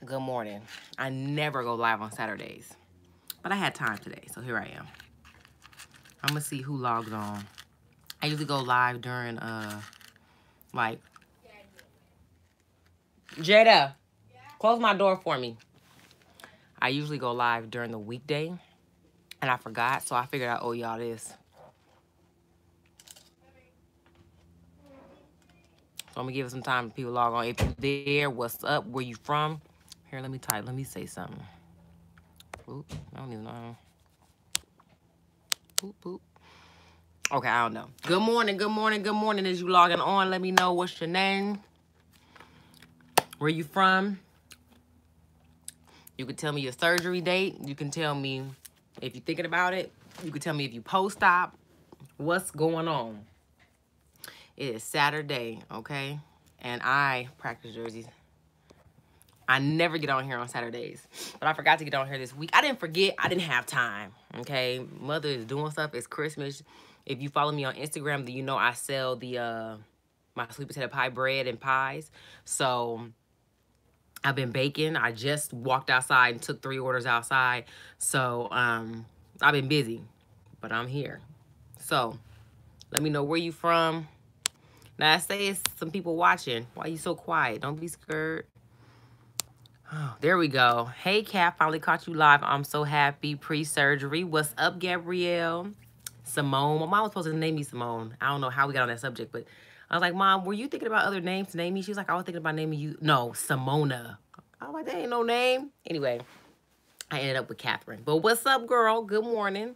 Good morning. I never go live on Saturdays, but I had time today, so here I am. I'm gonna see who logs on. I usually go live during like Jada, close my door for me. I usually go live during the weekday, and I forgot, so I figured I owe y'all this. So I'm gonna give it some time for people to log on. If you there, what's up? Where you from? Here, let me type. Let me say something. Oop, I don't even know. Boop, boop. Okay, I don't know. Good morning, good morning, good morning. As you logging on, let me know what's your name, where you from. You can tell me your surgery date. You can tell me if you're thinking about it. You can tell me if you post-op. What's going on? It is Saturday, okay? And I practice jerseys. I never get on here on Saturdays, but I forgot to get on here this week. I didn't forget. I didn't have time, okay? Mother is doing stuff. It's Christmas. If you follow me on Instagram, then you know I sell the my sweet potato pie bread and pies. So I've been baking. I just walked outside and took 3 orders outside. So I've been busy, but I'm here. So let me know where you from. Now I say it's some people watching. Why you so quiet? Don't be scared. Oh, there we go. Hey, Kat, finally caught you live. I'm so happy. Pre-surgery. What's up, Gabrielle? Simone. My mom was supposed to name me Simone. I don't know how we got on that subject, but I was like, Mom, were you thinking about other names to name me? She was like, I was thinking about naming you. No, Simona. I was like, that ain't no name. Anyway, I ended up with Catherine. But what's up, girl? Good morning.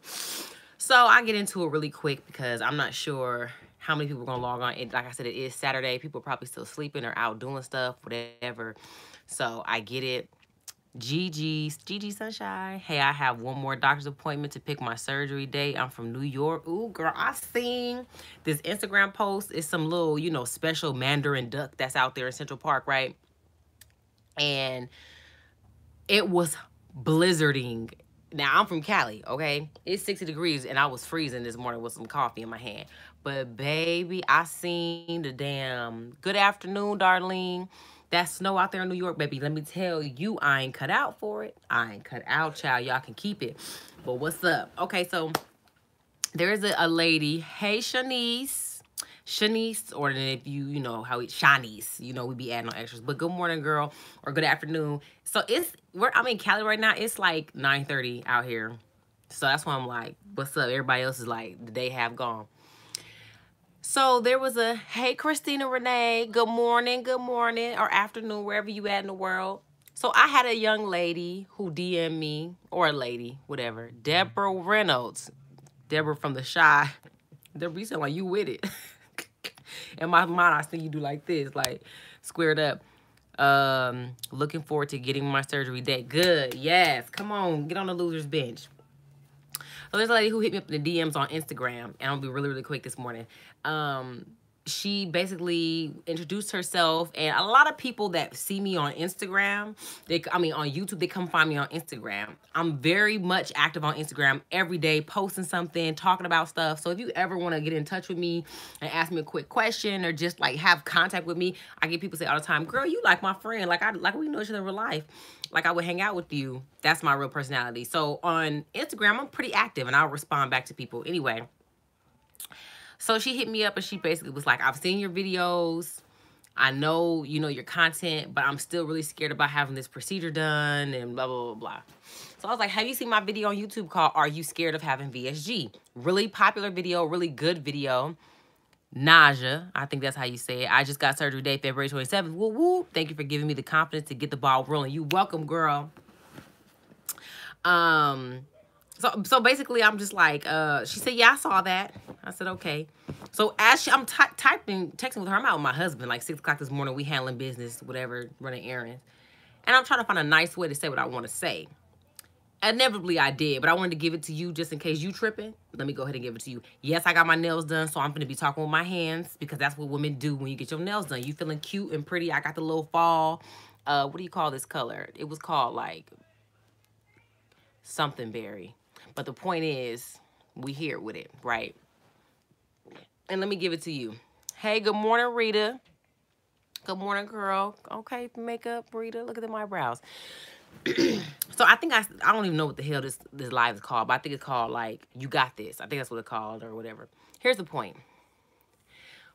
So I get into it really quick because I'm not sure how many people are going to log on. Like I said, it is Saturday. People are probably still sleeping or out doing stuff, whatever. So I get it. Gigi Sunshine. Hey, I have one more doctor's appointment to pick my surgery date. I'm from New York. Ooh, girl, I seen this Instagram post. It's some little, you know, special Mandarin duck that's out there in Central Park, right? And it was blizzarding. Now, I'm from Cali, okay? It's 60 degrees, and I was freezing this morning with some coffee in my hand. But, baby, I seen the damn good afternoon, Darlene. That snow out there in New York, baby, let me tell you, I ain't cut out for it. I ain't cut out, child. Y'all can keep it. But what's up? Okay, so there's a lady. Hey, Shanice, or if you know how Shanice, you know, we be adding on extras. But good morning, girl, or good afternoon. So I'm in Cali right now. It's like 9:30 out here. So that's why I'm like, what's up? Everybody else is like, the day have gone. So there was a, hey, Christina Renee, good morning, or afternoon, wherever you at in the world. So I had a young lady who DM'd me, or a lady, whatever, Deborah Reynolds. Deborah from the Shy. Deborah, you sound like you with it. In my mind, I think you do like this, like squared up. Looking forward to getting my surgery date. Good, yes. Come on, get on the loser's bench. So there's a lady who hit me up in the DMs on Instagram, and I'll be really, really quick this morning. She basically introduced herself, and a lot of people that see me on Instagram, on YouTube, they come find me on Instagram. I'm very much active on Instagram every day, posting something, talking about stuff. So if you ever want to get in touch with me and ask me a quick question or just like have contact with me, I get people say all the time, girl, you like my friend. Like we know each other in real life. Like I would hang out with you. That's my real personality. So on Instagram, I'm pretty active and I'll respond back to people anyway. So she hit me up and she basically was like, I've seen your videos. I know, you know, your content, but I'm still really scared about having this procedure done and blah, blah, blah, blah. So I was like, have you seen my video on YouTube called Are You Scared of Having VSG? Really popular video, really good video. Naja, I think that's how you say it. I just got surgery date February 27th. Woo woo. Thank you for giving me the confidence to get the ball rolling. You welcome, girl. So basically, I'm just like, she said, yeah, I saw that. I said, okay. So as I'm texting with her, I'm out with my husband, like 6 o'clock this morning. We handling business, whatever, running errands. And I'm trying to find a nice way to say what I want to say. Inevitably, I did, but I wanted to give it to you just in case you tripping. Let me go ahead and give it to you. Yes, I got my nails done, so I'm going to be talking with my hands because that's what women do when you get your nails done. You feeling cute and pretty. I got the little fall, what do you call this color? It was called like something berry. But the point is, we here with it, right? And let me give it to you. Hey, good morning, Rita. Good morning, girl. Okay, makeup, Rita. Look at my eyebrows. So I think I don't even know what the hell this live is called, but I think it's called like You Got This. I think that's what it's called or whatever. Here's the point.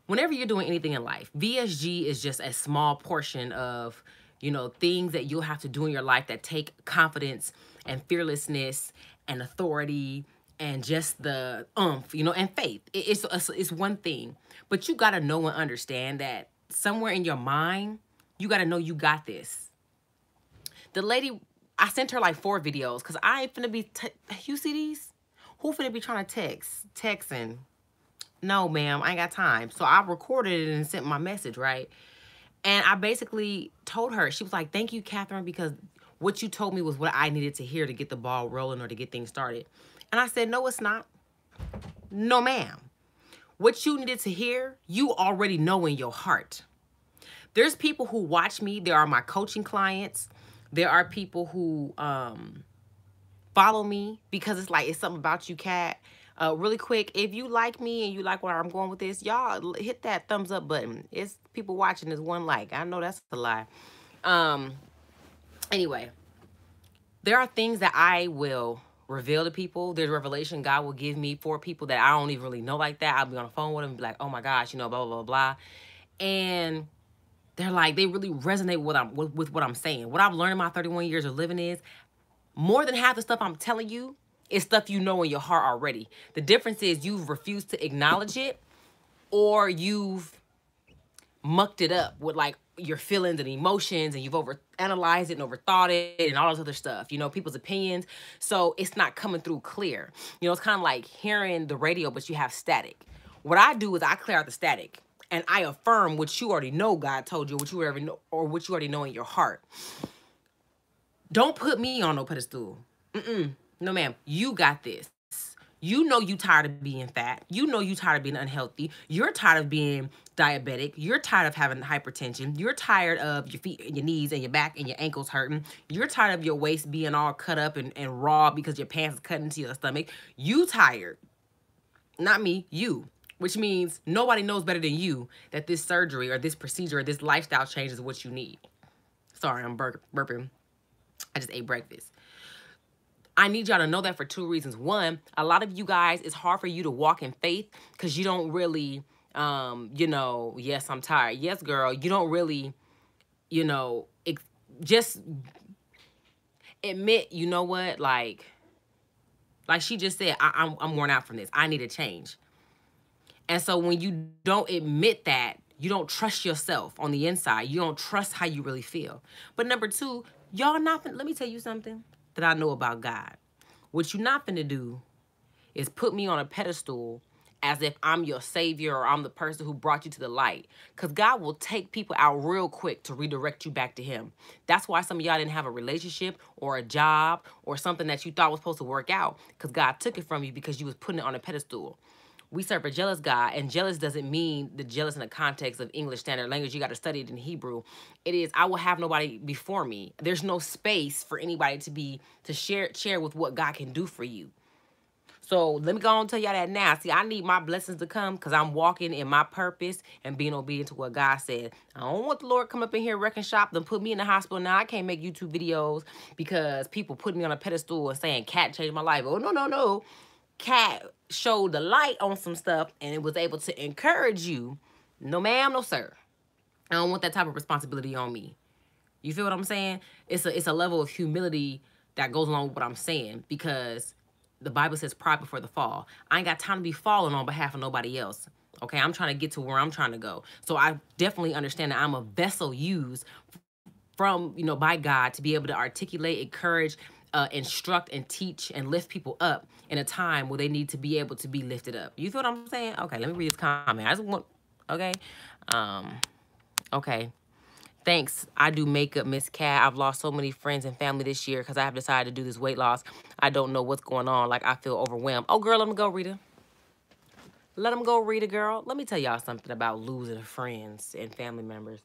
Whenever you're doing anything in life, VSG is just a small portion of, you know, things that you'll have to do in your life that take confidence and fearlessness and authority and just the you know, and faith. It's one thing, but you got to know and understand that somewhere in your mind, you got to know you got this. The lady, I sent her like 4 videos because I ain't finna be, you see these? Who finna be trying to texting? No, ma'am, I ain't got time. So I recorded it and sent my message, right? And I basically told her, she was like, thank you, Catherine, because what you told me was what I needed to hear to get the ball rolling or to get things started. And I said, no, it's not. No, ma'am. What you needed to hear, you already know in your heart. There's people who watch me. There are my coaching clients. There are people who follow me because it's like, it's something about you, Cat. Really quick, if you like me and you like where I'm going with this, y'all hit that thumbs up button. It's people watching is 1 like. I know that's a lie. Anyway, there are things that I will reveal to people. There's revelation God will give me for people that I don't even really know like that. I'll be on the phone with them and be like, oh my gosh, you know, blah, blah, blah, blah. And they're like, they really resonate with what I'm saying. What I've learned in my 31 years of living is more than half the stuff I'm telling you is stuff you know in your heart already. The difference is you've refused to acknowledge it, or you've mucked it up with like your feelings and emotions, and you've overanalyzed it and overthought it and all this other stuff, you know, people's opinions. So it's not coming through clear. You know, it's kind of like hearing the radio, but you have static. What I do is I clear out the static and I affirm what you already know God told you, what you already know, or what you already know in your heart. Don't put me on no pedestal. No, ma'am. You got this. You know you tired of being fat. You know you tired of being unhealthy. You're tired of being diabetic. You're tired of having hypertension. You're tired of your feet and your knees and your back and your ankles hurting. You're tired of your waist being all cut up and raw because your pants is cut into your stomach. You tired. Not me, you. Which means nobody knows better than you that this surgery or this procedure or this lifestyle change is what you need. Sorry, I'm burping. I just ate breakfast. I need y'all to know that for 2 reasons. 1, a lot of you guys, it's hard for you to walk in faith because you don't really, you know, yes, I'm tired. Yes, girl, you don't really, you know, just admit, you know what, like she just said, I'm worn out from this. I need a change. And so when you don't admit that, you don't trust yourself on the inside. You don't trust how you really feel. But number 2, y'all not, let me tell you something that I know about God. What you're not finna do is put me on a pedestal as if I'm your savior or I'm the person who brought you to the light. Because God will take people out real quick to redirect you back to him. That's why some of y'all didn't have a relationship or a job or something that you thought was supposed to work out, because God took it from you because you was putting it on a pedestal. We serve a jealous God, and jealous doesn't mean the jealous in the context of English standard language. You got to study it in Hebrew. It is, I will have nobody before me. There's no space for anybody to share with what God can do for you. So let me go on and tell y'all that now. See, I need my blessings to come because I'm walking in my purpose and being obedient to what God said. I don't want the Lord come up in here wrecking shop and put me in the hospital. Now I can't make YouTube videos because people put me on a pedestal and saying Cat changed my life. Oh, no, no, no. Cat showed the light on some stuff and it was able to encourage you. No, ma'am, no, sir. I don't want that type of responsibility on me. You feel what I'm saying? It's a level of humility that goes along with what I'm saying, because the Bible says pride before the fall. I ain't got time to be falling on behalf of nobody else. Okay, I'm trying to get to where I'm trying to go. So I definitely understand that I'm a vessel used from, you know, by God to be able to articulate, encourage, instruct, and teach and lift people up in a time where they need to be able to be lifted up. You feel what I'm saying? Okay, let me read this comment. I just want, okay. Okay. Thanks. I do makeup, Miss Cat. I've lost so many friends and family this year because I have decided to do this weight loss. I don't know what's going on. Like, I feel overwhelmed. Oh, girl, let them go, Rita. Let them go, Rita, girl. Let me tell y'all something about losing friends and family members.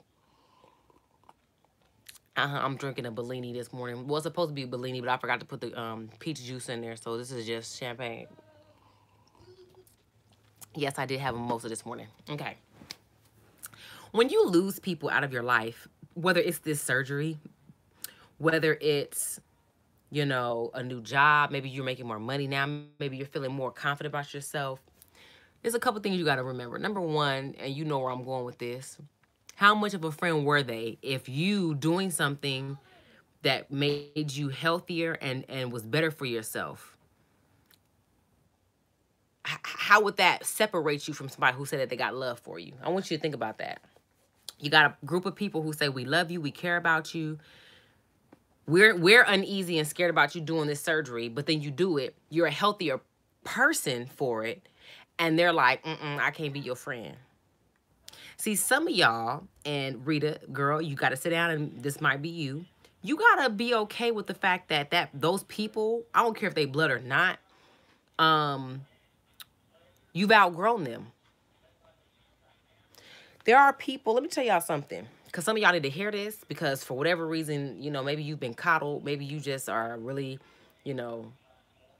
I'm drinking a Bellini this morning. Well, it's supposed to be a Bellini, but I forgot to put the peach juice in there, so this is just champagne. Yes, I did have a mimosa this morning. Okay. When you lose people out of your life, whether it's this surgery, whether it's, you know, a new job, maybe you're making more money now, maybe you're feeling more confident about yourself, there's a couple things you got to remember. Number one, and you know where I'm going with this, how much of a friend were they if you doing something that made you healthier and was better for yourself? How would that separate you from somebody who said that they got love for you? I want you to think about that. You got a group of people who say, we love you, we care about you, we're uneasy and scared about you doing this surgery, but then you do it, you're a healthier person for it, and they're like, I can't be your friend. See, some of y'all, and Rita, girl, you got to sit down, and this might be you. You got to be okay with the fact that those people, I don't care if they blood or not, you've outgrown them. There are people, let me tell y'all something, because some of y'all need to hear this, because for whatever reason, you know, maybe you've been coddled, maybe you just are a really, you know,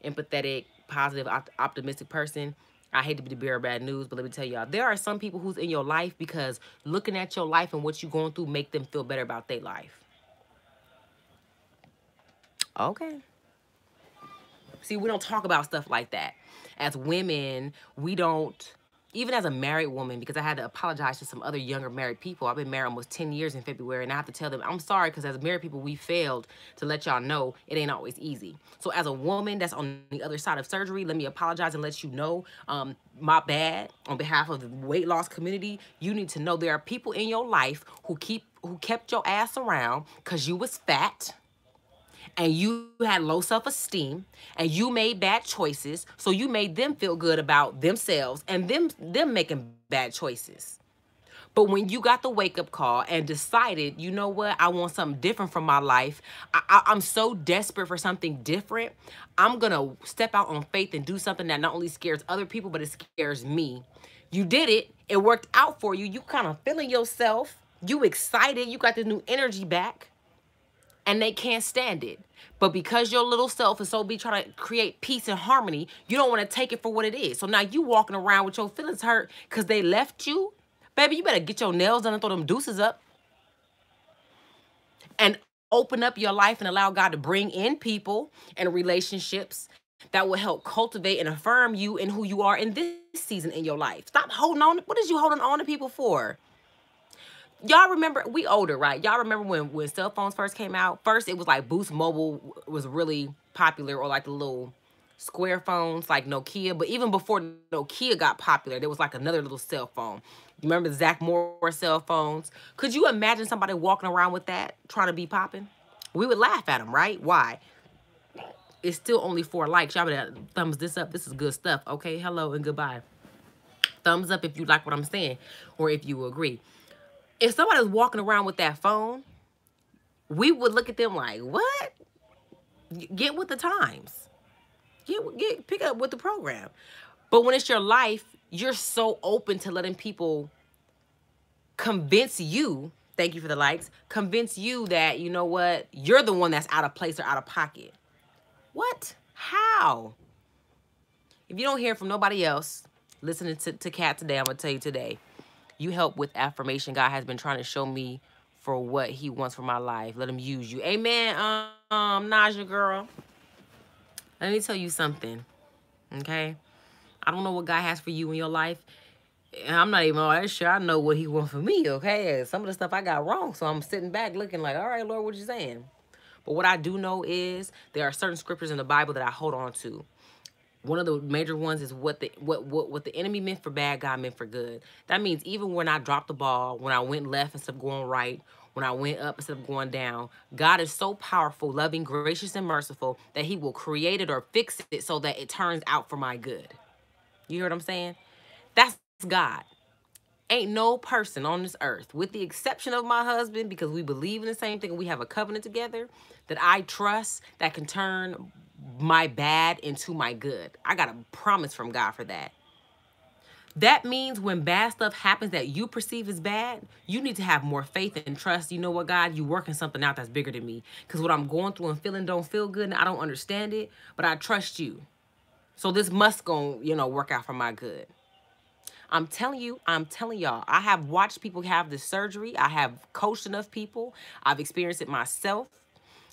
empathetic, positive, optimistic person. I hate to be the bearer of bad news, but let me tell y'all, there are some people who's in your life because looking at your life and what you're going through make them feel better about their life. Okay. See, we don't talk about stuff like that. As women, we don't, even as a married woman, because I had to apologize to some other younger married people. I've been married almost 10 years in February, and I have to tell them, I'm sorry, because as married people, we failed to let y'all know it ain't always easy. So as a woman that's on the other side of surgery, let me apologize and let you know, my bad. On behalf of the weight loss community, you need to know there are people in your life who kept your ass around because you was fat, and you had low self-esteem, and you made bad choices, so you made them feel good about themselves and them making bad choices. But when you got the wake-up call and decided, you know what, I want something different from my life, I'm so desperate for something different, I'm gonna step out on faith and do something that not only scares other people, but it scares me. You did it, it worked out for you, you kind of feeling yourself, you excited, you got the new energy back, and they can't stand it. But because your little self is so be trying to create peace and harmony, you don't want to take it for what it is. So now you walking around with your feelings hurt because they left you. Baby, you better get your nails done and throw them deuces up. And open up your life and allow God to bring in people and relationships that will help cultivate and affirm you and who you are in this season in your life. Stop holding on. What is you holding on to people for? Y'all remember, we older, right? Y'all remember when cell phones first came out? First, it was like Boost Mobile was really popular, or like the little square phones like Nokia. But even before Nokia got popular, there was like another little cell phone. You remember the Zach Morris cell phones? Could you imagine somebody walking around with that, trying to be popping? We would laugh at them, right? Why? It's still only 4 likes. Y'all better thumbs this up. This is good stuff. Okay, hello and goodbye. Thumbs up if you like what I'm saying, or if you agree. If somebody was walking around with that phone, we would look at them like, what? Get with the times. Pick up with the program. But when it's your life, you're so open to letting people convince you, thank you for the likes, convince you that, you know what, you're the one that's out of place or out of pocket. What? How? If you don't hear from nobody else, listening to Kat today, I'm going to tell you today, you help with affirmation. God has been trying to show me for what he wants for my life. Let him use you. Amen, Naja girl. Let me tell you something, okay? I don't know what God has for you in your life. And I'm not even all that sure I know what he wants for me, okay? Some of the stuff I got wrong, so I'm sitting back looking like, all right, Lord, what you saying? But what I do know is there are certain scriptures in the Bible that I hold on to. One of the major ones is what the enemy meant for bad, God meant for good. That means even when I dropped the ball, when I went left instead of going right, when I went up instead of going down, God is so powerful, loving, gracious, and merciful that he will create it or fix it so that it turns out for my good. You hear what I'm saying? That's God. Ain't no person on this earth, with the exception of my husband, because we believe in the same thing and we have a covenant together, that I trust that can turn my bad into my good. I got a promise from God for that. That means when bad stuff happens that you perceive as bad, you need to have more faith and trust. You know what, God, you working something out that's bigger than me. Because what I'm going through and feeling don't feel good and I don't understand it, but I trust you. So this must go, you know, work out for my good. I'm telling y'all, I have watched people have this surgery. I have coached enough people. I've experienced it myself.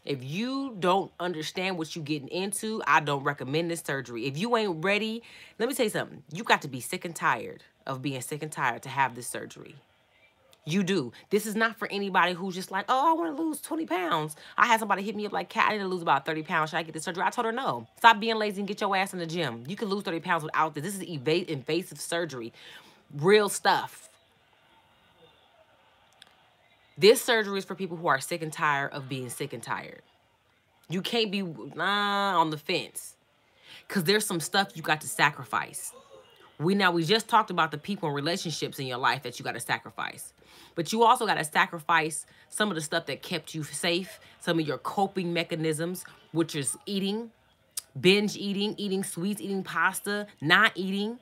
If you don't understand what you're getting into, I don't recommend this surgery. If you ain't ready, let me tell you something. You got to be sick and tired of being sick and tired to have this surgery. You do. This is not for anybody who's just like, oh, I want to lose 20 pounds. I had somebody hit me up like, Kat, I need to lose about 30 pounds. Should I get this surgery? I told her no. Stop being lazy and get your ass in the gym. You can lose 30 pounds without this. This is invasive surgery. Real stuff. This surgery is for people who are sick and tired of being sick and tired. You can't be on the fence because there's some stuff you got to sacrifice. We just talked about the people and relationships in your life that you got to sacrifice. But you also got to sacrifice some of the stuff that kept you safe, some of your coping mechanisms, which is eating, binge eating, eating sweets, eating pasta, not eating,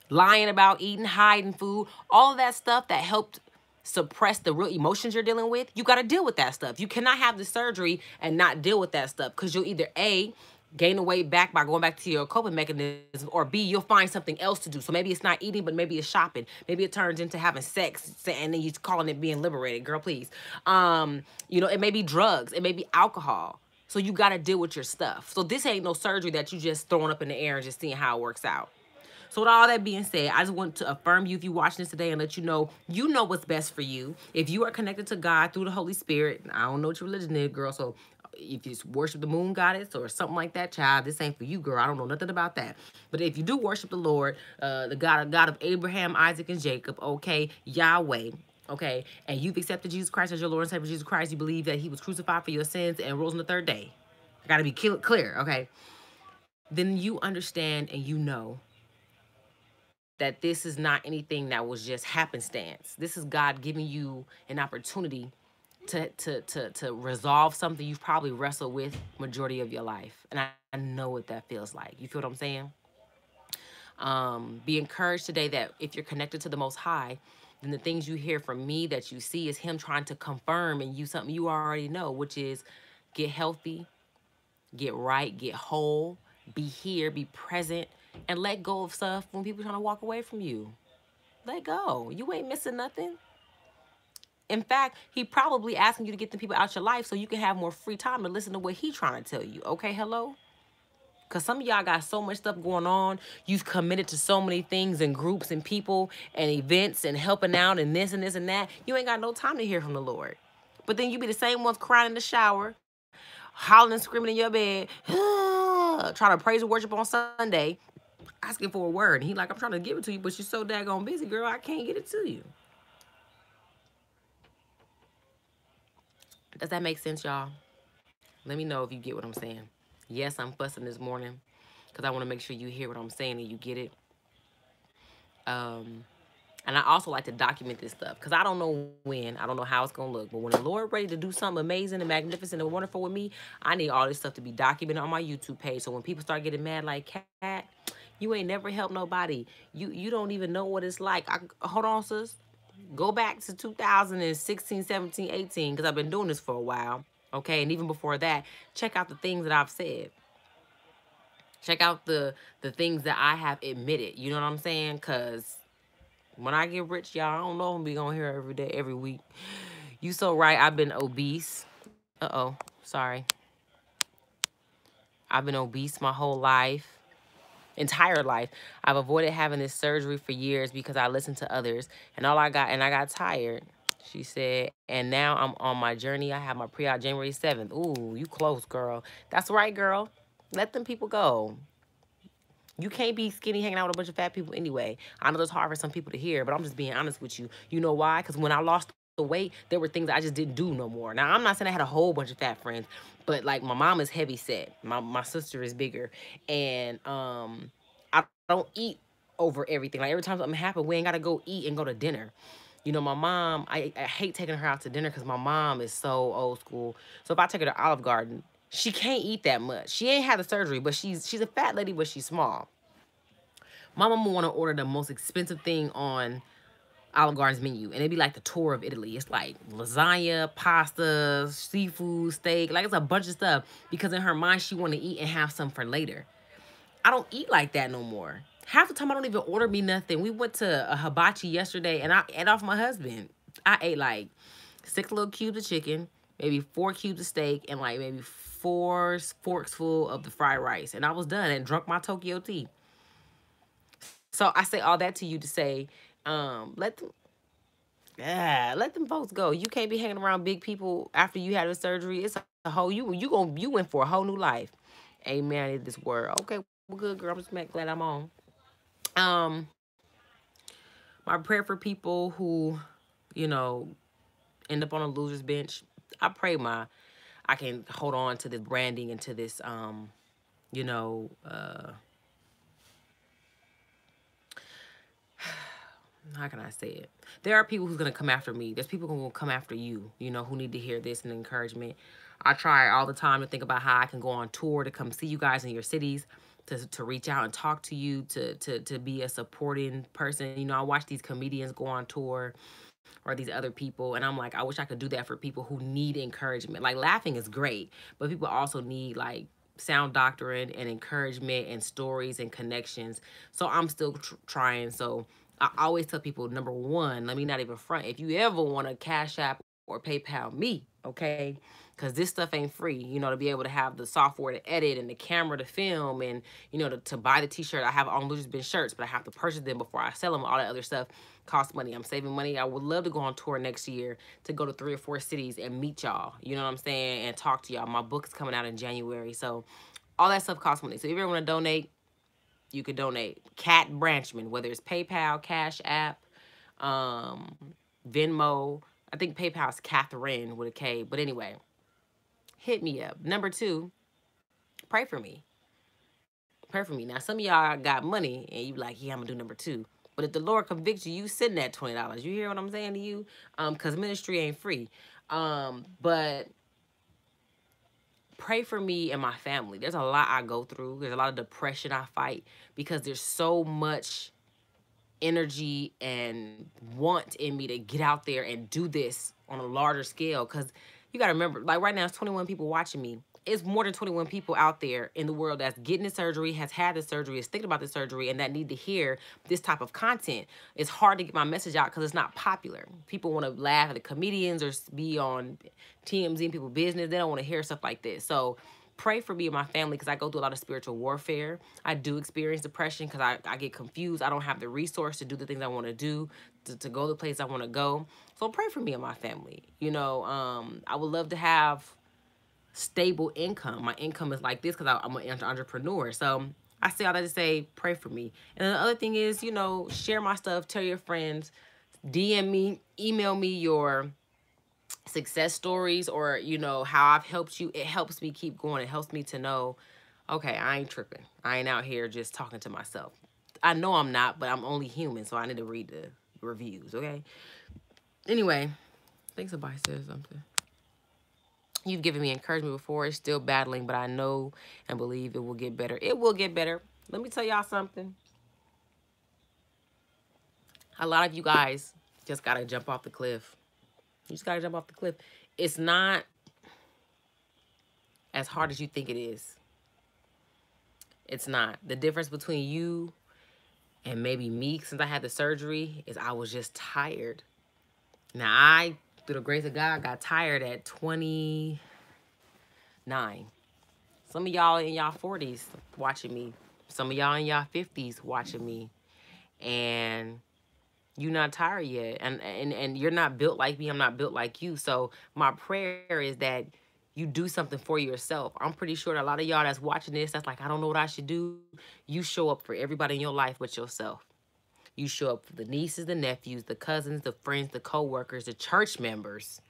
lying about eating, hiding food, all of that stuff that helped suppress the real emotions you're dealing with. You got to deal with that stuff. You cannot have the surgery and not deal with that stuff because you'll either A, gain the weight back by going back to your coping mechanism, or B, you'll find something else to do. So maybe it's not eating, but maybe it's shopping. Maybe it turns into having sex, and then you're calling it being liberated. Girl, please. It may be drugs. It may be alcohol. So you got to deal with your stuff. So this ain't no surgery that you just throwing up in the air and just seeing how it works out. So with all that being said, I just want to affirm you if you're watching this today and let you know what's best for you. If you are connected to God through the Holy Spirit, I don't know what your religion is, girl, so if you worship the moon goddess or something like that, child, this ain't for you, girl. I don't know nothing about that. But if you do worship the Lord, the God of Abraham, Isaac, and Jacob, okay, Yahweh, okay, and you've accepted Jesus Christ as your Lord and Savior, Jesus Christ, you believe that he was crucified for your sins and rose on the third day. I got to be clear, okay? Then you understand and you know that this is not anything that was just happenstance. This is God giving you an opportunity to resolve something you've probably wrestled with majority of your life. And I know what that feels like. You feel what I'm saying? Be encouraged today that if you're connected to the Most High, then the things you hear from me that you see is him trying to confirm in you something you already know, which is get healthy, get right, get whole, be here, be present, and let go of stuff when people are trying to walk away from you. Let go. You ain't missing nothing. In fact, he probably asking you to get the people out your life so you can have more free time to listen to what he trying to tell you. Okay, hello? Because some of y'all got so much stuff going on. You've committed to so many things and groups and people and events and helping out and this and this and that. You ain't got no time to hear from the Lord. But then you be the same ones crying in the shower, hollering and screaming in your bed, trying to praise and worship on Sunday, asking for a word. And he like, I'm trying to give it to you, but you're so daggone busy, girl, I can't get it to you. Does that make sense, y'all? Let me know if you get what I'm saying. Yes, I'm fussing this morning because I want to make sure you hear what I'm saying and you get it. And I also like to document this stuff because I don't know when, I don't know how it's going to look. But when the Lord ready to do something amazing and magnificent and wonderful with me, I need all this stuff to be documented on my YouTube page. So when people start getting mad like, Kat, you ain't never helped nobody. You don't even know what it's like. Hold on, sis. Go back to 2016, 17, 18, because I've been doing this for a while, okay? And even before that, check out the things that I've said. Check out the things that I have admitted, you know what I'm saying? Because when I get rich, y'all, I don't know if I'm going to hear every day, every week. You so right, I've been obese. Sorry. I've been obese my whole life. Entire life. I've avoided having this surgery for years because I listened to others and I got tired. She said, and now I'm on my journey. I have my pre-op January 7th. Ooh, you close, girl. That's right, girl. Let them people go. You can't be skinny hanging out with a bunch of fat people anyway. I know it's hard for some people to hear, but I'm just being honest with you. You know why? Because when I lost the weight, there were things I just didn't do no more. Now, I'm not saying I had a whole bunch of fat friends, but like my mom is heavy set. My sister is bigger. And I don't eat over everything. Like every time something happens, we ain't got to go eat and go to dinner. You know, my mom, I hate taking her out to dinner because my mom is so old school. So if I take her to Olive Garden, she can't eat that much. She ain't had the surgery, but she's a fat lady, but she's small. My mama want to order the most expensive thing on Olive Garden's menu, and it'd be like the tour of Italy. It's like lasagna, pasta, seafood, steak, like it's a bunch of stuff because in her mind she want to eat and have some for later. I don't eat like that no more. Half the time I don't even order me nothing. We went to a hibachi yesterday and I ate off my husband. I ate like 6 little cubes of chicken, maybe 4 cubes of steak, and like maybe 4 forks full of the fried rice. And I was done and drunk my Tokyo tea. So I say all that to you to say, let them, yeah, let them folks go. You can't be hanging around big people after you had a surgery. It's a whole you went for a whole new life. Amen. In this word. Okay, well, good girl. I'm just glad I'm on. Um, my prayer for people who, you know, end up on a loser's bench. I pray I can hold on to this branding and to this you know, how can I say it? There are people who's gonna come after me. There's people who will come after you, you know, who need to hear this and encouragement. I try all the time to think about how I can go on tour to come see you guys in your cities, to reach out and talk to you, to be a supporting person. You know, I watch these comedians go on tour or these other people, and I'm like, I wish I could do that for people who need encouragement. Like, laughing is great, but people also need like sound doctrine and encouragement and stories and connections. So I'm still trying. So I always tell people, number one, let me not even front. If you ever want to Cash App or PayPal me, okay? Because this stuff ain't free, you know, to be able to have the software to edit and the camera to film and, you know, to buy the t-shirt. I have on Losers Bench shirts, but I have to purchase them before I sell them. All that other stuff costs money. I'm saving money. I would love to go on tour next year to go to 3 or 4 cities and meet y'all, you know what I'm saying, and talk to y'all. My book is coming out in January, so all that stuff costs money. So if you ever want to donate, you could donate. Kat Branchman, whether it's PayPal, Cash App, Venmo. I think PayPal is Catherine with a K. But anyway, hit me up. Number 2, pray for me. Pray for me. Now, some of y'all got money and you like, yeah, I'm going to do number 2. But if the Lord convicts you, you send that $20. You hear what I'm saying to you? Because ministry ain't free. But pray for me and my family. There's a lot I go through. There's a lot of depression I fight because there's so much energy and want in me to get out there and do this on a larger scale. Because you got to remember, like right now, it's 21 people watching me. It's more than 21 people out there in the world that's getting the surgery, has had the surgery, is thinking about the surgery, and that need to hear this type of content. It's hard to get my message out because it's not popular. People want to laugh at the comedians or be on TMZ and people's business. They don't want to hear stuff like this. So pray for me and my family because I go through a lot of spiritual warfare. I do experience depression because I get confused. I don't have the resource to do the things I want to do, to go the place I want to go. So pray for me and my family. You know, I would love to have stable income. My income is like this because I'm an entrepreneur. So I say all that to say, pray for me. And the other thing is, you know, share my stuff, tell your friends, DM me, email me your success stories or, you know, how I've helped you. It helps me keep going. It helps me to know, okay, I ain't tripping. I ain't out here just talking to myself. I know I'm not, but I'm only human, so I need to read the reviews, okay? Anyway, I think somebody said something. You've given me encouragement before. It's still battling, but I know and believe it will get better. It will get better. Let me tell y'all something. A lot of you guys just got to jump off the cliff. You just got to jump off the cliff. It's not as hard as you think it is. It's not. The difference between you and maybe me, since I had the surgery, is I was just tired. Now, I, through the grace of God, got tired at 29. Some of y'all in y'all 40s watching me. Some of y'all in y'all 50s watching me. And you're not tired yet. And you're not built like me. I'm not built like you. So my prayer is that you do something for yourself. I'm pretty sure that a lot of y'all that's watching this, that's like, I don't know what I should do. You show up for everybody in your life but yourself. You show up for the nieces, the nephews, the cousins, the friends, the co-workers, the church members.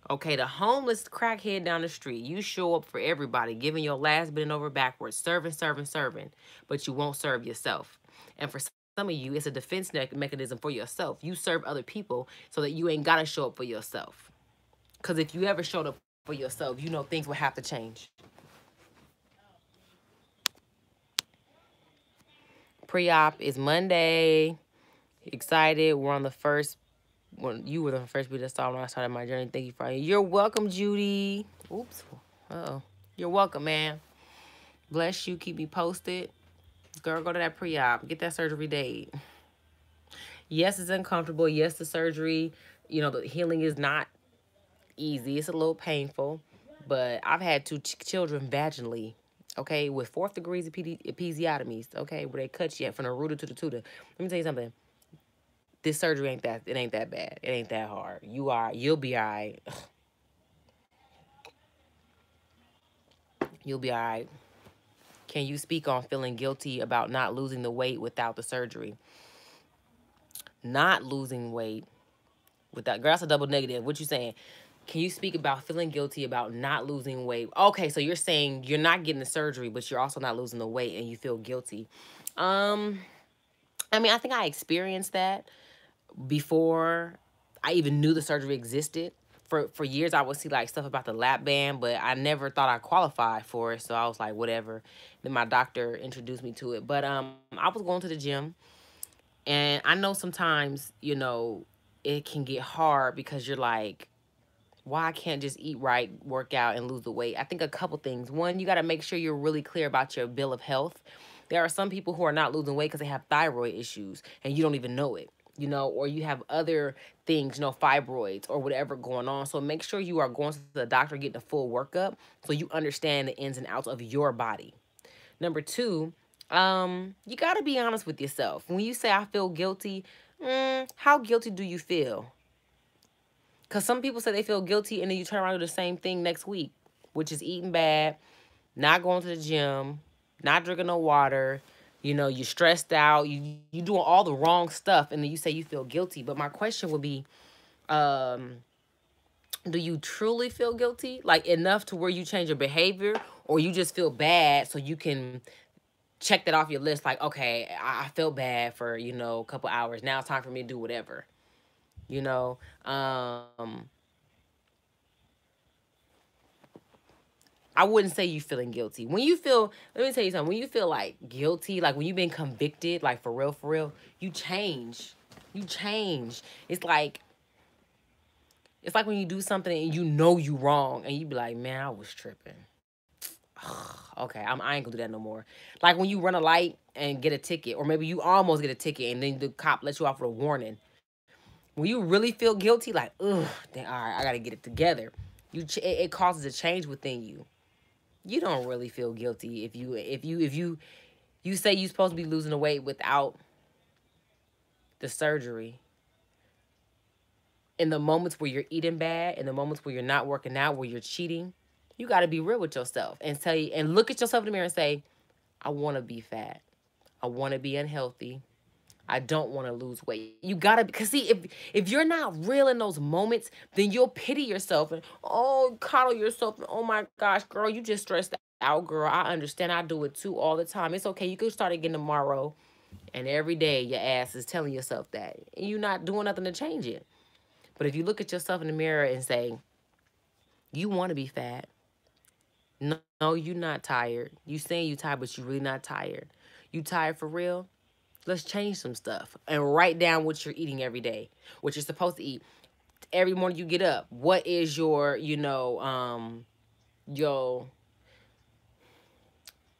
Okay, the homeless crackhead down the street. You show up for everybody, giving your last bending over backwards, serving, but you won't serve yourself. And for some of you, it's a defense mechanism for yourself. You serve other people so that you ain't got to show up for yourself. Because if you ever showed up for yourself, you know things will have to change. Pre-op is Monday. Excited. We're on the first. Well, you were the first people that saw when I started my journey. Thank you for it. You're welcome, Judy. Oops. Uh-oh. You're welcome, man. Bless you. Keep me posted. Girl, go to that pre-op. Get that surgery date. Yes, it's uncomfortable. Yes, the surgery, the healing is not easy. It's a little painful. But I've had two children vaginally, okay, with 4th degrees of episiotomies, okay, where they cut you from the rooter to the tutor. Let me tell you something. This surgery ain't that bad. It ain't that hard. You'll be all right. You'll be all right. Can you speak on feeling guilty about not losing the weight without the surgery? Not losing weight without, girl, that's a double negative. What you saying? Can you speak about feeling guilty about not losing weight? Okay, so you're saying you're not getting the surgery, but you're also not losing the weight and you feel guilty. I mean, I think I experienced that before I even knew the surgery existed. For years, I would see like stuff about the lap band, but I never thought I qualified for it. So I was like, whatever. Then my doctor introduced me to it. But I was going to the gym, and I know sometimes, it can get hard because you're like, why I can't just eat right, work out, and lose the weight. I think a couple things. One, you got to make sure you're really clear about your bill of health. There are some people who are not losing weight because they have thyroid issues and you don't even know it, or you have other things, fibroids or whatever going on. So make sure you are going to the doctor, getting a full workup so you understand the ins and outs of your body. Number two, you got to be honest with yourself. When you say I feel guilty, how guilty do you feel? Because some people say they feel guilty and then you turn around and do the same thing next week, which is eating bad, not going to the gym, not drinking no water. You're stressed out. You doing all the wrong stuff, and then you say you feel guilty. But my question would be, do you truly feel guilty? Like enough to where you change your behavior, or you just feel bad so you can check that off your list? Like, okay, I felt bad for, a couple hours. Now it's time for me to do whatever. I wouldn't say you feeling guilty. When you feel, let me tell you something. When you feel like guilty, like when you've been convicted, like for real, you change. You change. It's like when you do something and you wrong and you be like, man, I was tripping. Okay, I ain't gonna do that no more. Like when you run a light and get a ticket, or maybe you almost get a ticket and then the cop lets you off with a warning. When you really feel guilty, like, ugh, then all right, I gotta get it together. It causes a change within you. You don't really feel guilty if you say you're supposed to be losing the weight without the surgery. In the moments where you're eating bad, in the moments where you're not working out, where you're cheating, you got to be real with yourself and look at yourself in the mirror and say, I want to be fat. I want to be unhealthy. I don't want to lose weight. You gotta, because see, if you're not real in those moments, then you'll pity yourself and coddle yourself. And, oh my gosh, girl, you just stressed out, girl. I understand. I do it too all the time. It's okay. You can start again tomorrow, and every day your ass is telling yourself that, and you're not doing nothing to change it. But if you look at yourself in the mirror and say, you want to be fat. No, you're not tired. You saying you tired, but you're really not tired. You tired for real? Let's change some stuff and write down what you're eating every day, what you're supposed to eat. Every morning you get up, what is your, your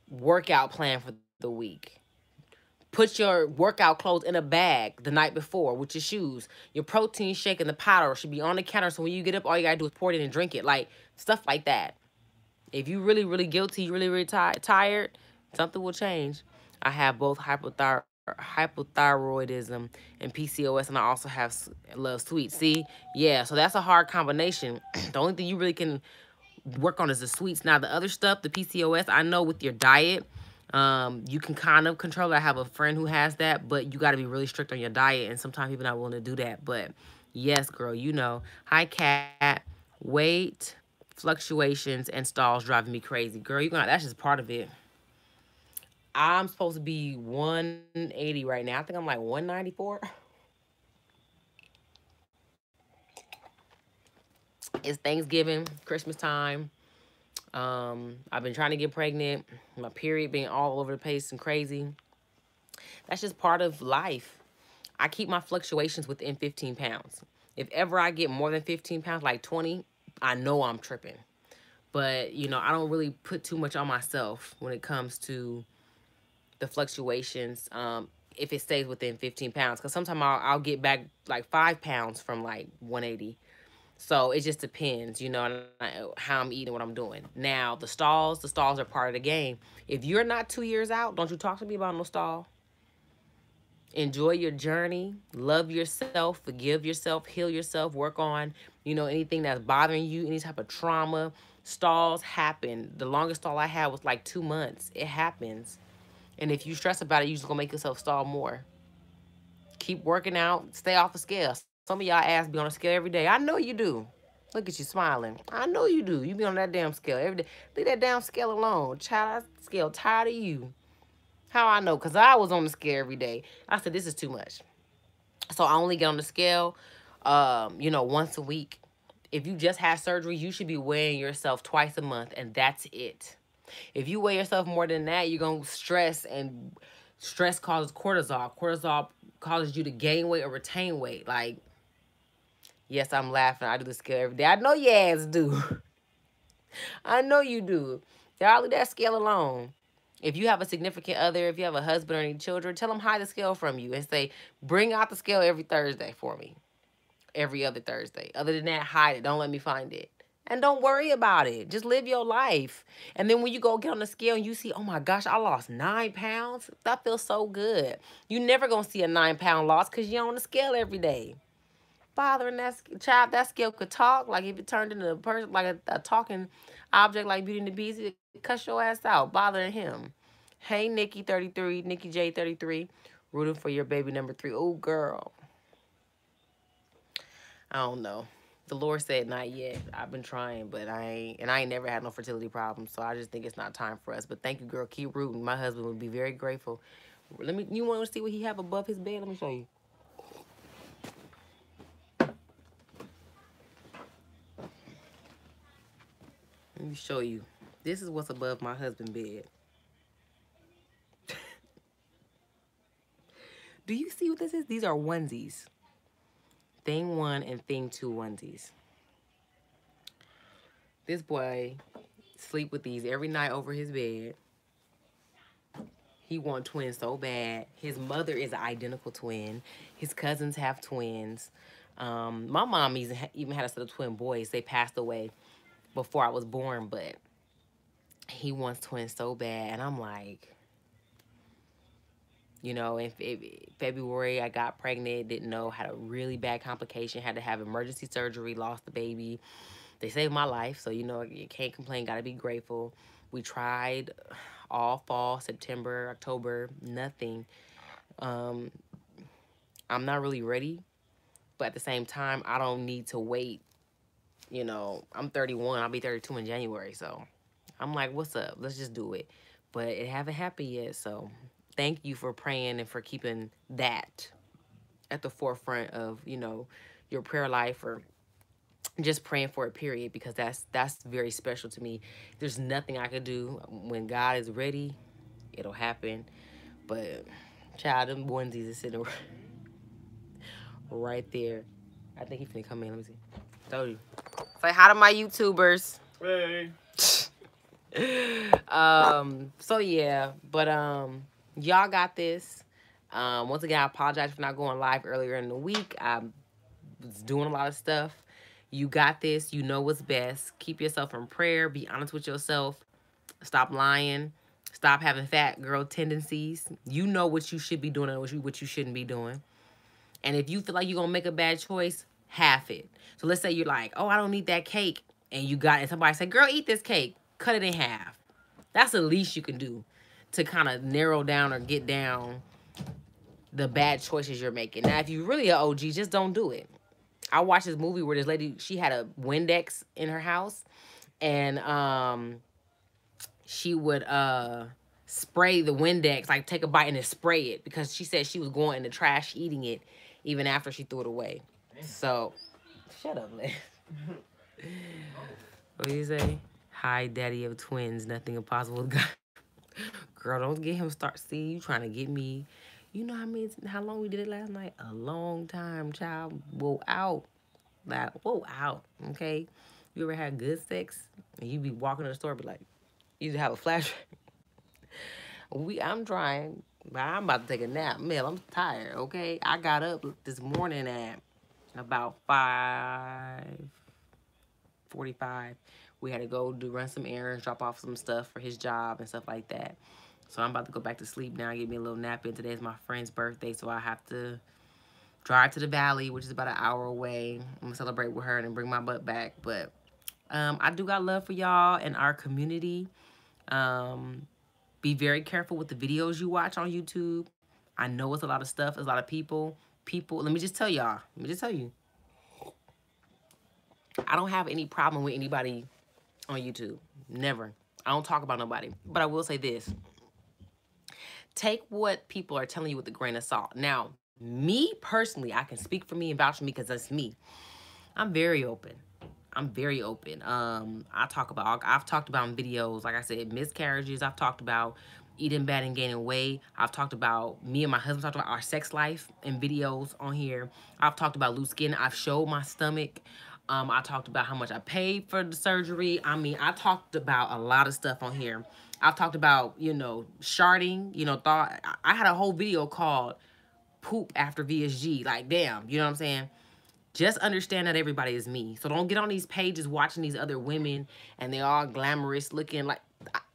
workout plan for the week? Put your workout clothes in a bag the night before with your shoes. Your protein shake and the powder should be on the counter, so when you get up, all you gotta do is pour it in and drink it. Like, stuff like that. If you really, really guilty, you really, really tired, something will change. I have both hypothyroidism and PCOS, and I also have love sweets. See, yeah, so that's a hard combination. The only thing you really can work on is the sweets. Now the other stuff, the PCOS, I know with your diet, you can kind of control it. I have a friend who has that, but you got to be really strict on your diet, and sometimes people are not willing to do that. But yes, girl, hi Cat. Weight fluctuations and stalls driving me crazy, girl. That's just part of it. I'm supposed to be 180 right now. I think I'm like 194. It's Thanksgiving, Christmas time. I've been trying to get pregnant. My period being all over the place and crazy. That's just part of life. I keep my fluctuations within 15 pounds. If ever I get more than 15 pounds, like 20, I know I'm tripping. But, I don't really put too much on myself when it comes to the fluctuations, if it stays within 15 pounds. Because sometimes I'll get back like 5 pounds from like 180. So it just depends, you know, how I'm eating, what I'm doing. Now, the stalls are part of the game. If you're not 2 years out, don't you talk to me about no stall. Enjoy your journey, love yourself, forgive yourself, heal yourself, work on, you know, anything that's bothering you, any type of trauma. Stalls happen. The longest stall I had was like 2 months. It happens. And if you stress about it, you're just going to make yourself stall more. Keep working out. Stay off the scale. Some of y'all ass be on a scale every day. I know you do. Look at you smiling. I know you do. You be on that damn scale every day. Leave that damn scale alone. Child, that scale tired of you. How I know? Because I was on the scale every day. I said, this is too much. So I only get on the scale, you know, once a week. If you just had surgery, you should be weighing yourself twice a month, and that's it. If you weigh yourself more than that, you're going to stress, and stress causes cortisol. Cortisol causes you to gain weight or retain weight. Like, yes, I'm laughing. I do the scale every day. I know your ass do. I know you do. Y'all leave that scale alone. If you have a significant other, if you have a husband or any children, tell them hide the scale from you and say, bring out the scale every Thursday for me. Every other Thursday. Other than that, hide it. Don't let me find it. And don't worry about it. Just live your life. And then when you go get on the scale and you see, oh my gosh, I lost 9 pounds. That feels so good. You never going to see a 9-pound loss because you're on the scale every day. Bothering that child, that scale could talk. Like if it turned into a person, like a talking object like Beauty and the Beast, it cuss your ass out. Bothering him. Hey, Nikki 33, Nikki J 33, rooting for your baby number 3. Oh, girl. I don't know. The Lord said not yet. I've been trying, but I ain't never had no fertility problems. So I just think it's not time for us. But thank you, girl. Keep rooting. My husband would be very grateful. You want to see what he have above his bed? Let me show you. Let me show you. This is what's above my husband's bed. Do you see what this is? These are onesies. Thing 1 and thing 2 onesies. This boy sleep with these every night over his bed. He want twins so bad. His mother is an identical twin. His cousins have twins. My mom even had a set of twin boys. They passed away before I was born, but he wants twins so bad. And I'm like, you know, in February, I got pregnant, didn't know, had a really bad complication, had to have emergency surgery, lost the baby. They saved my life, so, you know, you can't complain, got to be grateful. We tried all fall, September, October, nothing. I'm not really ready, but at the same time, I don't need to wait. You know, I'm 31, I'll be 32 in January, so I'm like, what's up? Let's just do it. But it haven't happened yet, so thank you for praying and for keeping that at the forefront of, you know, your prayer life, or just praying for it, period, because that's very special to me. There's nothing I could do. When God is ready, it'll happen. But child, them onesies is sitting right there. I think he's finna come in. Let me see. Told you. Say hi to my YouTubers. Hey. So yeah, but y'all got this. Once again, I apologize for not going live earlier in the week. I was doing a lot of stuff. You got this. You know what's best. Keep yourself in prayer. Be honest with yourself. Stop lying. Stop having fat girl tendencies. You know what you should be doing and what you shouldn't be doing. And if you feel like you're going to make a bad choice, half it. So let's say you're like, oh, I don't need that cake. And you got it. Somebody say, girl, eat this cake. Cut it in half. That's the least you can do to kind of narrow down or get down the bad choices you're making. Now, if you're really an OG, just don't do it. I watched this movie where this lady, she had a Windex in her house, and she would spray the Windex, like take a bite and then spray it, because she said she was going in the trash eating it even after she threw it away. So, shut up, Liz. What do you say? Hi, daddy of twins, nothing impossible with God. Girl, don't get him start. See, you trying to get me. You know how long we did it last night? A long time, child. Whoa, out. Like, whoa, out. Okay? You ever had good sex? And you be walking in the store, be like, you have a flashback. I'm trying, but I'm about to take a nap. Mel, I'm tired, okay? I got up this morning at about 5:45. We had to go run some errands, drop off some stuff for his job and stuff like that. So I'm about to go back to sleep now, get me a little nap in. Today's my friend's birthday, so I have to drive to the valley, which is about an hour away. I'm gonna celebrate with her and then bring my butt back. But I do got love for y'all and our community. Be very careful with the videos you watch on YouTube. I know it's a lot of stuff. There's a lot of people. Let me just tell y'all. Let me just tell you. I don't have any problem with anybody on YouTube. Never. I don't talk about nobody. But I will say this. Take what people are telling you with a grain of salt. Now, me personally, I can speak for me and vouch for me because that's me. I'm very open. I'm very open. I've talked about in videos, like I said, miscarriages. I've talked about eating bad and gaining weight. I've talked about, me and my husband talked about our sex life in videos on here. I've talked about loose skin. I've showed my stomach. I talked about how much I paid for the surgery. I mean, I talked about a lot of stuff on here. I've talked about, you know, sharding, you know, I had a whole video called Poop After VSG. Like, damn, you know what I'm saying? Just understand that everybody is me. So don't get on these pages watching these other women and they're all glamorous looking. Like,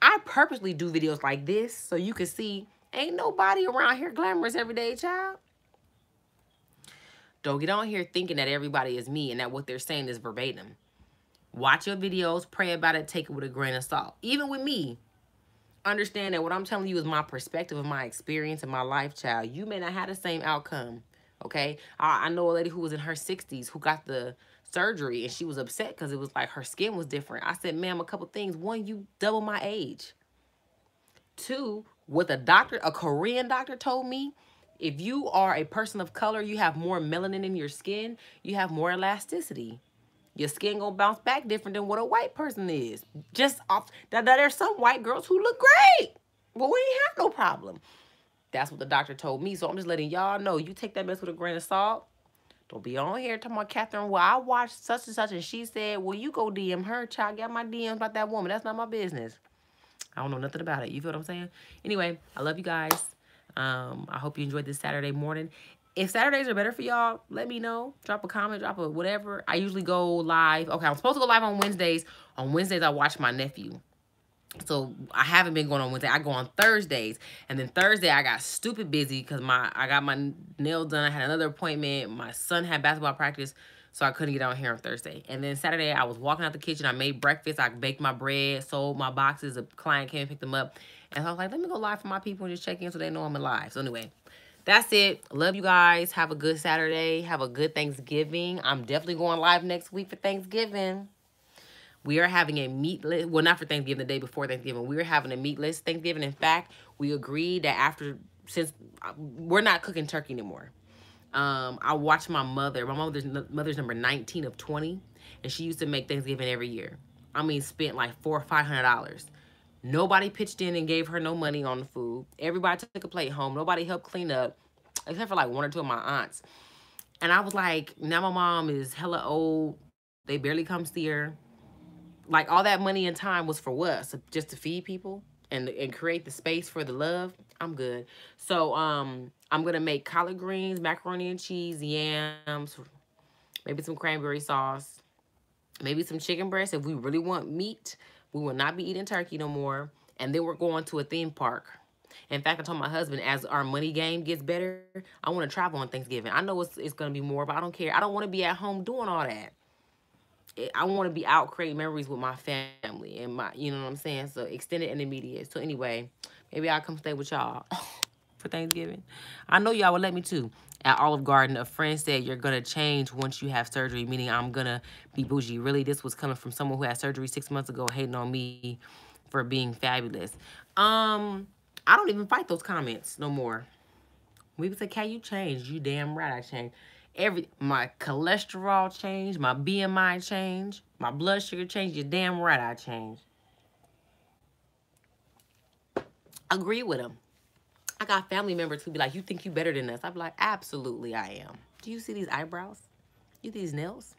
I purposely do videos like this so you can see ain't nobody around here glamorous every day, child. Don't get on here thinking that everybody is me and that what they're saying is verbatim. Watch your videos, pray about it, take it with a grain of salt. Even with me, understand that what I'm telling you is my perspective of my experience in my life, child. You may not have the same outcome, okay? I know a lady who was in her 60s who got the surgery and she was upset because it was like her skin was different. I said, ma'am, a couple things. One, you double my age. Two, what a Korean doctor told me, if you are a person of color, you have more melanin in your skin, you have more elasticity. Your skin gonna bounce back different than what a white person is. Just off that there's some white girls who look great, but we ain't have no problem. That's what the doctor told me. So I'm just letting y'all know. You take that mess with a grain of salt. Don't be on here talking about Catherine. Well, I watched such and such, and she said, "Well, you go DM her, child. Get my DMs about that woman. That's not my business. I don't know nothing about it." You feel what I'm saying? Anyway, I love you guys. I hope you enjoyed this Saturday morning. If Saturdays are better for y'all, let me know. Drop a comment, drop a whatever. I usually go live. Okay, I'm supposed to go live on Wednesdays. On Wednesdays, I watch my nephew. So I haven't been going on Wednesday. I go on Thursdays. And then Thursday, I got stupid busy because I got my nails done. I had another appointment. My son had basketball practice, so I couldn't get on here on Thursday. And then Saturday, I was walking out the kitchen. I made breakfast. I baked my bread, sold my boxes. A client came and picked them up. And so I was like, let me go live for my people and just check in so they know I'm alive. So anyway, that's it. Love you guys. Have a good Saturday. Have a good Thanksgiving. I'm definitely going live next week for Thanksgiving. We are having a meatless, well, not for Thanksgiving, the day before Thanksgiving. We are having a meatless Thanksgiving. In fact, we agreed that since we're not cooking turkey anymore. I watched my mother's number 19 of 20, and she used to make Thanksgiving every year. I mean, spent like $400 or $500. Nobody pitched in and gave her no money on the food. Everybody took a plate home. Nobody helped clean up, except for like one or two of my aunts. And I was like, now my mom is hella old. They barely come see her. Like, all that money and time was for what? So just to feed people and create the space for the love? I'm good. So, I'm going to make collard greens, macaroni and cheese, yams, maybe some cranberry sauce, maybe some chicken breast. If we really want meat, we will not be eating turkey no more. And then we're going to a theme park. In fact, I told my husband, as our money game gets better, I want to travel on Thanksgiving. I know it's going to be more, but I don't care. I don't want to be at home doing all that. I want to be out creating memories with my family and you know what I'm saying? So extended and immediate. So anyway, maybe I'll come stay with y'all for Thanksgiving. I know y'all would let me too. At Olive Garden, a friend said you're going to change once you have surgery, meaning I'm going to be bougie. Really, this was coming from someone who had surgery 6 months ago, hating on me for being fabulous. I don't even fight those comments no more. We would say, "Can you change?" You damn right I changed. My cholesterol changed, my BMI changed, my blood sugar changed. You're damn right I changed. Agree with them. I got family members who be like, "You think you better than us?" I be like, "Absolutely I am. Do you see these eyebrows? You see these nails?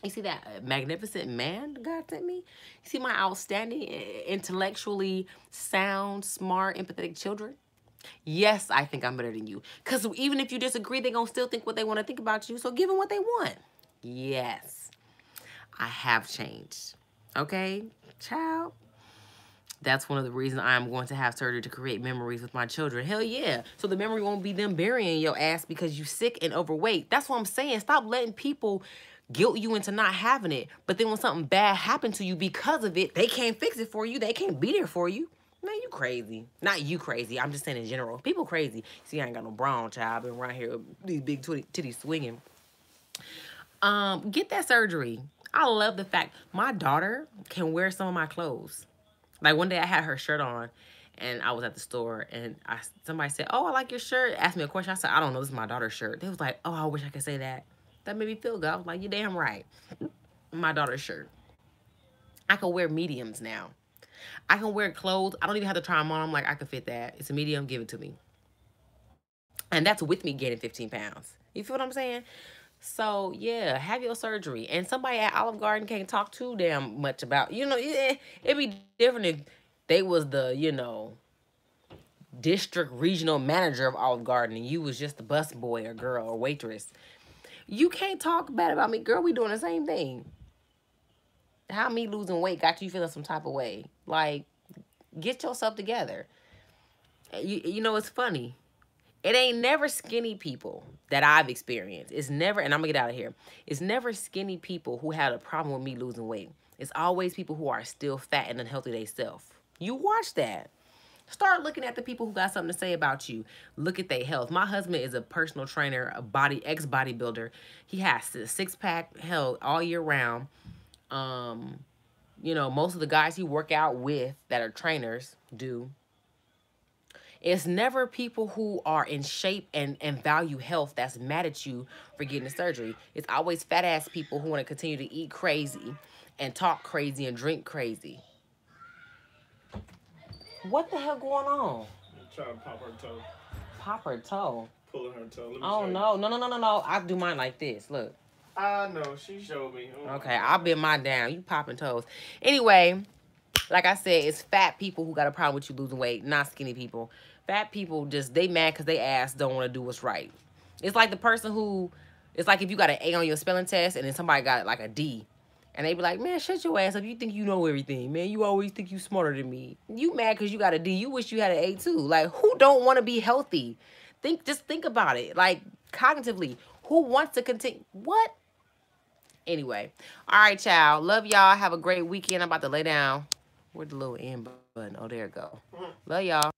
You see that magnificent man God sent me? You see my outstanding, intellectually sound, smart, empathetic children? Yes, I think I'm better than you. Because even if you disagree, they're going to still think what they want to think about you. So give them what they want. Yes, I have changed. Okay, child? That's one of the reasons I'm going to have surgery to create memories with my children. Hell yeah. So the memory won't be them burying your ass because you sick and overweight. That's what I'm saying. Stop letting people guilt you into not having it. But then when something bad happened to you because of it, they can't fix it for you. They can't be there for you. Man, you crazy. Not you crazy. I'm just saying in general. People crazy. See, I ain't got no bra on, child. I've been around here with these big titties swinging. Get that surgery. I love the fact my daughter can wear some of my clothes. Like one day I had her shirt on and I was at the store and somebody said, oh, I like your shirt. Asked me a question. I said, I don't know. This is my daughter's shirt. They was like, oh, I wish I could say that. That made me feel good. I was like, you're damn right. My daughter's shirt. I can wear mediums now. I can wear clothes. I don't even have to try them on. I'm like, I can fit that. It's a medium. Give it to me. And that's with me gaining 15 pounds. You feel what I'm saying? So, yeah, have your surgery. And somebody at Olive Garden can't talk too damn much about, you know, it'd be different if they was the, you know, district regional manager of Olive Garden and you was just the bus boy or girl or waitress. You can't talk bad about me. Girl, we doing the same thing. How me losing weight got you feeling some type of way. Like, get yourself together. You know, it's funny. It ain't never skinny people that I've experienced. It's never, and I'm going to get out of here. It's never skinny people who had a problem with me losing weight. It's always people who are still fat and unhealthy themselves. You watch that. Start looking at the people who got something to say about you. Look at their health. My husband is a personal trainer, a ex-bodybuilder. He has a six-pack health all year round. You know, most of the guys he work out with that are trainers do. It's never people who are in shape and value health that's mad at you for getting the surgery. It's always fat ass people who want to continue to eat crazy and talk crazy and drink crazy. What the hell going on? I'm trying to pop her toe. Pop her toe? Pulling her toe. Oh, no. No. I do mine like this. Look. I know. She showed me. Oh, okay, I'll bend mine down. You popping toes. Anyway, like I said, it's fat people who got a problem with you losing weight, not skinny people. Fat people just, they mad because they ass don't want to do what's right. It's like the person who, it's like if you got an A on your spelling test and then somebody got like a D. And they be like, man, shut your ass up. You think you know everything, man. You always think you smarter than me. You mad because you got a D. You wish you had an A too. Like, who don't want to be healthy? Just think about it. Like, cognitively, who wants to continue? What? Anyway. All right, child. Love y'all. Have a great weekend. I'm about to lay down. Where'd the little end button? Oh, there it go. Love y'all.